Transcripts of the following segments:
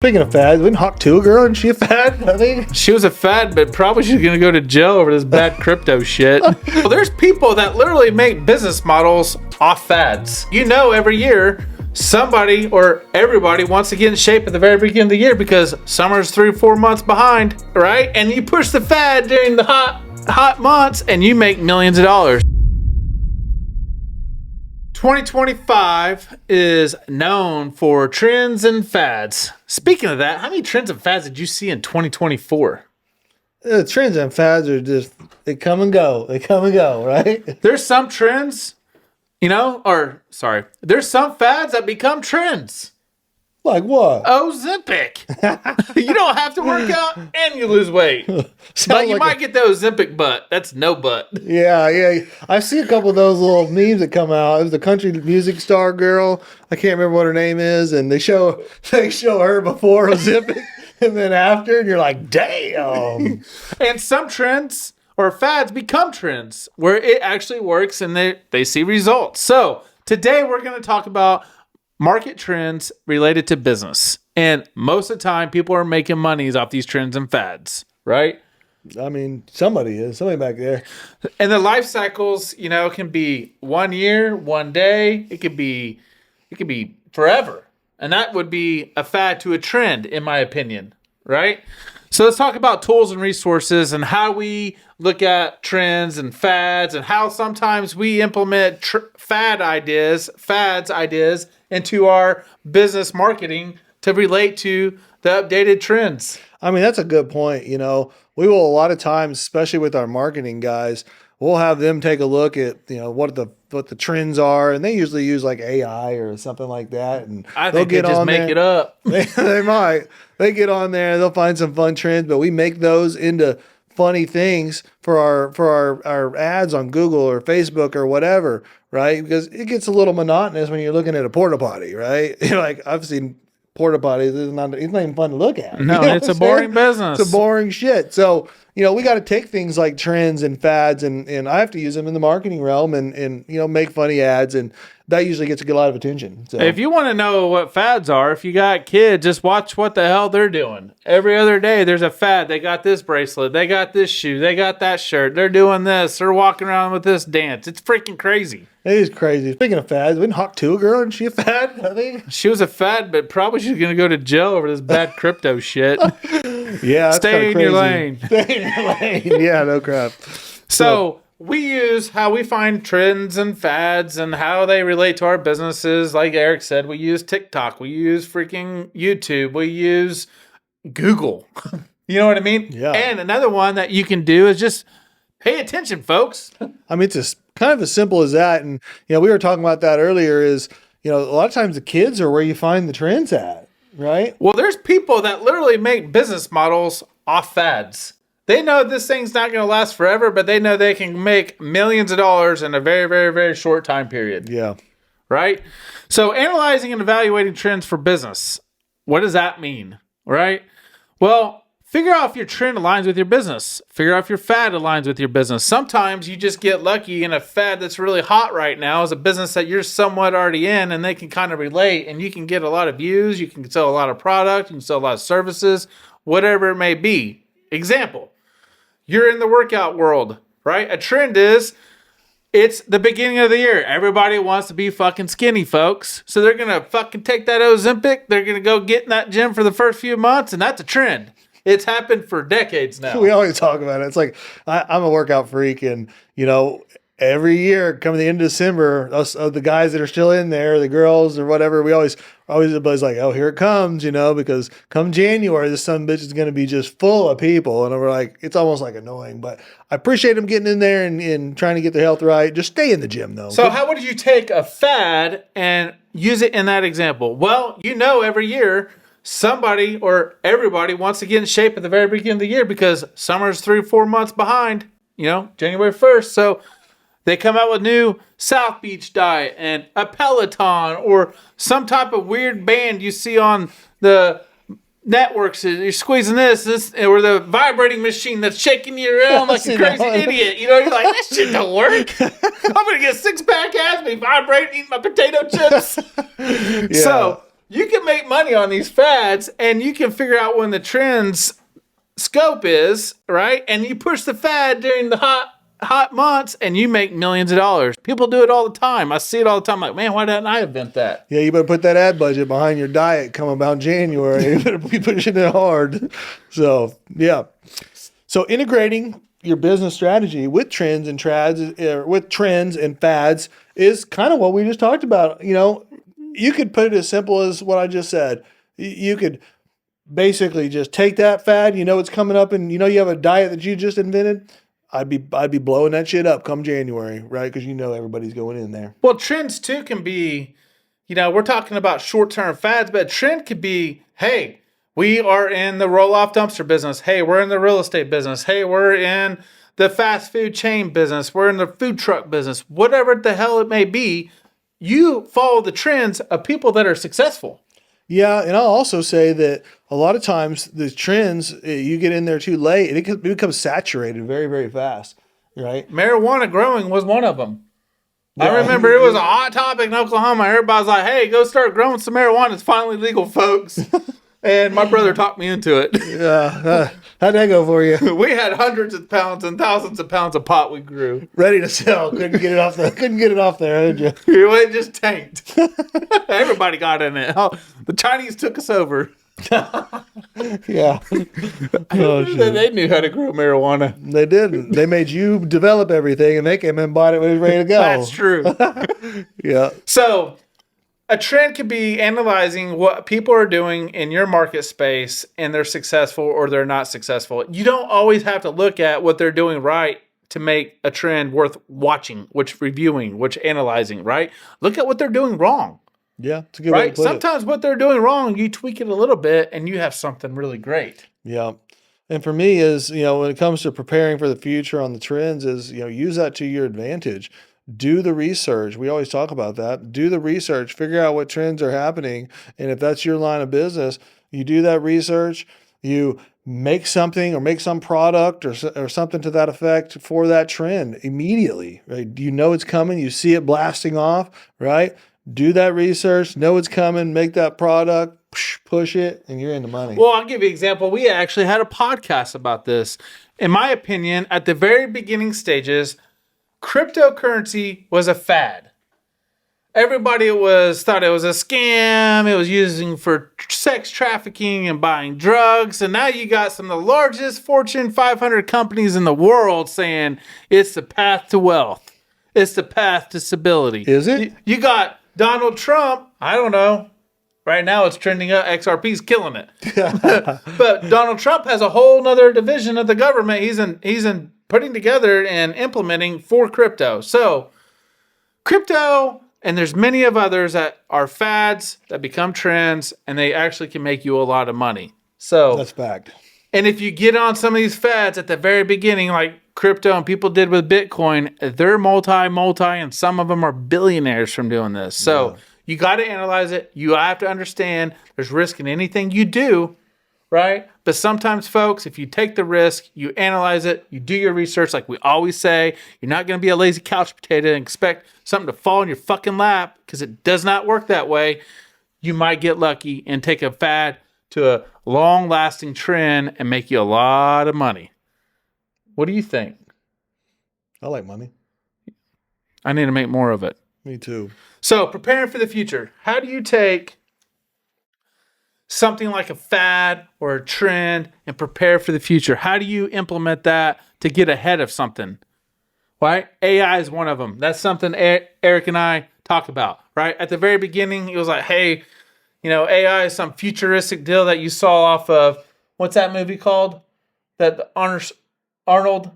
Speaking of fads, wasn't Hawk 2 a girl? Isn't she a fad? I think She was a fad, but probably she's going to go to jail over this bad crypto shit. Well, there's people that literally make business models off fads. You know, every year, somebody or everybody wants to get in shape at the very beginning of the year because summer's 3 or 4 months behind, right? And you push the fad during the hot months and you make millions of dollars. 2025 is known for trends and fads. Speaking of that, how many trends and fads did you see in 2024? trends and fads are just, they come and go. They come and go, right? There's some trends, there's some fads that become trends. Like what? Ozempic. You don't have to work out and you lose weight. But you might get the Ozempic butt. That's no butt. Yeah. I see a couple of those little memes that come out. It was the country music star girl. I can't remember what her name is, and they show her before Ozempic and then after, and you're like, damn. And some trends or fads become trends where it actually works and they see results. So today we're going to talk about market trends related to business. And most of the time, people are making monies off these trends and fads, right? I mean, somebody back there. And the life cycles, can be 1 year, 1 day. It could be forever. And that would be a fad to a trend, in my opinion, right? So let's talk about tools and resources and how we look at trends and fads and how sometimes we implement fads ideas into our business marketing to relate to the updated trends. I mean, that's a good point. We will a lot of times, especially with our marketing guys, we'll have them take a look at, what the trends are, and they usually use like AI or something like that. And I think they just make it up. They might. They get on there, they'll find some fun trends, but we make those into funny things for our ads on Google or Facebook or whatever, right? Because it gets a little monotonous when you're looking at a porta potty, right? You're like, I've seen porta potties. It's not even fun to look at. No, it's a boring business. It's a boring shit. So, we got to take things like trends and fads and I have to use them in the marketing realm and make funny ads, and that usually gets a lot of attention. So if you want to know what fads are, if you got kids, just watch what the hell they're doing. Every other day there's a fad. They got this bracelet, they got this shoe, they got that shirt, they're doing this, they're walking around with this dance. It's freaking crazy. It is crazy. Speaking of fads, wasn't Hawk 2 a girl? Isn't she a fad? I think she was a fad, but probably she's going to go to jail over this bad crypto shit. Yeah, stay in your lane. Stay in your lane. Yeah, no crap. So we use how we find trends and fads and how they relate to our businesses. Like Eric said, we use TikTok, we use freaking YouTube, we use Google. You know what I mean? Yeah. And another one that you can do is just pay attention, folks. I mean, it's just kind of as simple as that. And, we were talking about that earlier is, a lot of times the kids are where you find the trends at, right? Well, there's people that literally make business models off fads. They know this thing's not going to last forever, but they know they can make millions of dollars in a very, very, very short time period. Yeah. Right? So analyzing and evaluating trends for business. What does that mean? Right? Well, figure out if your trend aligns with your business. Figure out if your fad aligns with your business. Sometimes you just get lucky in a fad that's really hot right now is a business that you're somewhat already in, and they can kind of relate, and you can get a lot of views. You can sell a lot of product. You can sell a lot of services, whatever it may be. Example. You're in the workout world, right? A trend is it's the beginning of the year. Everybody wants to be fucking skinny, folks. So they're going to fucking take that Ozempic. They're going to go get in that gym for the first few months, and that's a trend. It's happened for decades now. We always talk about it. It's like I'm a workout freak, and every year coming the end of December, the guys that are still in there, the girls or whatever, we always everybody's like, oh, here it comes, because come January, this son of a bitch is going to be just full of people, and we're like, it's almost like annoying, but I appreciate them getting in there and trying to get their health right. Just stay in the gym though. So how would you take a fad and use it in that example? Well, every year somebody or everybody wants to get in shape at the very beginning of the year because summer's 3 or 4 months behind, January 1st. So they come out with new South Beach diet and a Peloton or some type of weird band you see on the networks. You're squeezing this, or the vibrating machine that's shaking you around like a crazy idiot. You're like, this shit don't work. I'm going to get a 6-pack ass, be vibrating, eating my potato chips. Yeah. So you can make money on these fads, and you can figure out when the trend's scope is, right? And you push the fad during the hot months, and you make millions of dollars. People do it all the time. I see it all the time. Like, man, why didn't I invent that? Yeah, you better put that ad budget behind your diet coming about January. You better be pushing it hard. So, yeah. So integrating your business strategy with trends and fads is kind of what we just talked about. You know, you could put it as simple as what I just said. You could basically just take that fad, you know it's coming up, and you know you have a diet that you just invented. I'd be blowing that shit up come January, right? Because you know everybody's going in there. Well, trends too can be, you know, we're talking about short-term fads, but a trend could be, hey, we are in the roll-off dumpster business. Hey, we're in the real estate business. Hey, we're in the fast food chain business. We're in the food truck business. Whatever the hell it may be, you follow the trends of people that are successful. Yeah, and I'll also say that a lot of times the trends, you get in there too late, and it becomes saturated very, very fast, right? Marijuana growing was one of them. Yeah. I remember it was a hot topic in Oklahoma. Everybody's like, hey, go start growing some marijuana. It's finally legal, folks. And my brother talked me into it. Yeah. How'd that go for you? We had hundreds of pounds and thousands of pounds of pot we grew. Ready to sell. Couldn't get it off there, did you? It just tanked. Everybody got in it. Oh, the Chinese took us over. Yeah. Oh, they knew how to grow marijuana. They didn't. They made you develop everything, and they came and bought it when it was ready to go. That's true. Yeah. So a trend could be analyzing what people are doing in your market space, and they're successful or they're not successful. You don't always have to look at what they're doing right to make a trend worth watching, which reviewing, which analyzing, right? Look at what they're doing wrong. Yeah, it's a good way to put Sometimes what they're doing wrong, you tweak it a little bit and you have something really great. Yeah. And for me is, you know, when it comes to preparing for the future on the trends is, you know, use that to your advantage. Do the research. We always talk about that. Do the research, figure out what trends are happening. And if that's your line of business, you do that research, you make something or make some product or something to that effect for that trend immediately, right? You know it's coming. You see it blasting off, right? Do that research, know it's coming, make that product, push it, and you're in the money. Well, I'll give you an example. We actually had a podcast about this. In my opinion, at the very beginning stages, cryptocurrency was a fad. Everybody thought it was a scam. It was using for sex trafficking and buying drugs. And now you got some of the largest Fortune 500 companies in the world saying it's the path to wealth. It's the path to stability. Is it? You got Donald Trump, I don't know. Right now it's trending up. XRP's killing it. But Donald Trump has a whole nother division of the government he's in putting together and implementing for crypto. So crypto, and there's many of others that are fads that become trends, and they actually can make you a lot of money. So that's fact. And if you get on some of these fads at the very beginning, like crypto and people did with Bitcoin, they're multi, and some of them are billionaires from doing this. So you got to analyze it. You have to understand there's risk in anything you do, right? But sometimes, folks, if you take the risk, you analyze it, you do your research, like we always say, you're not going to be a lazy couch potato and expect something to fall in your fucking lap, because it does not work that way. You might get lucky and take a fad to a long-lasting trend and make you a lot of money. What do you think? I like money. I need to make more of it. Me too. So, preparing for the future. How do you take something like a fad or a trend and prepare for the future? How do you implement that to get ahead of something? Right? AI is one of them. That's something Eric and I talk about, right? At the very beginning, it was like, hey, you know, AI is some futuristic deal that you saw off of, what's that movie called? That Arnold,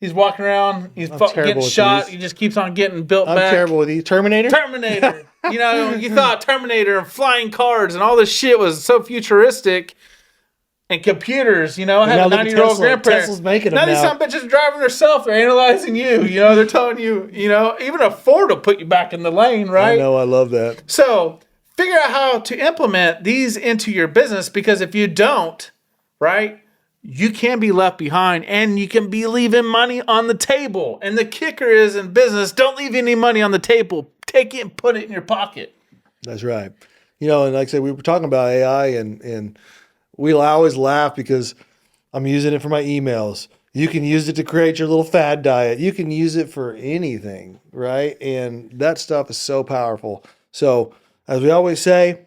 he's walking around, he's getting shot, he just keeps on getting built back. I'm terrible with these. Terminator. You know, you thought Terminator and flying cars and all this shit was so futuristic. And computers, you know, I have a 90-year-old grandparent. Tesla's making them now. These some bitches driving themselves, they're analyzing you. You know, they're telling you, you know, even a Ford will put you back in the lane, right? I know, I love that. So figure out how to implement these into your business, because if you don't, right, you can be left behind and you can be leaving money on the table. And the kicker is, in business, don't leave any money on the table. Take it and put it in your pocket. That's right. And like I said, we were talking about AI and we always laugh because I'm using it for my emails. You can use it to create your little fad diet. You can use it for anything, right? And that stuff is so powerful. So, as we always say,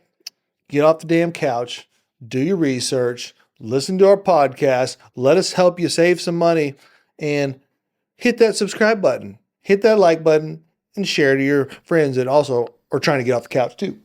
get off the damn couch, do your research, listen to our podcast, let us help you save some money, and hit that subscribe button, hit that like button, and share to your friends that also are trying to get off the couch too.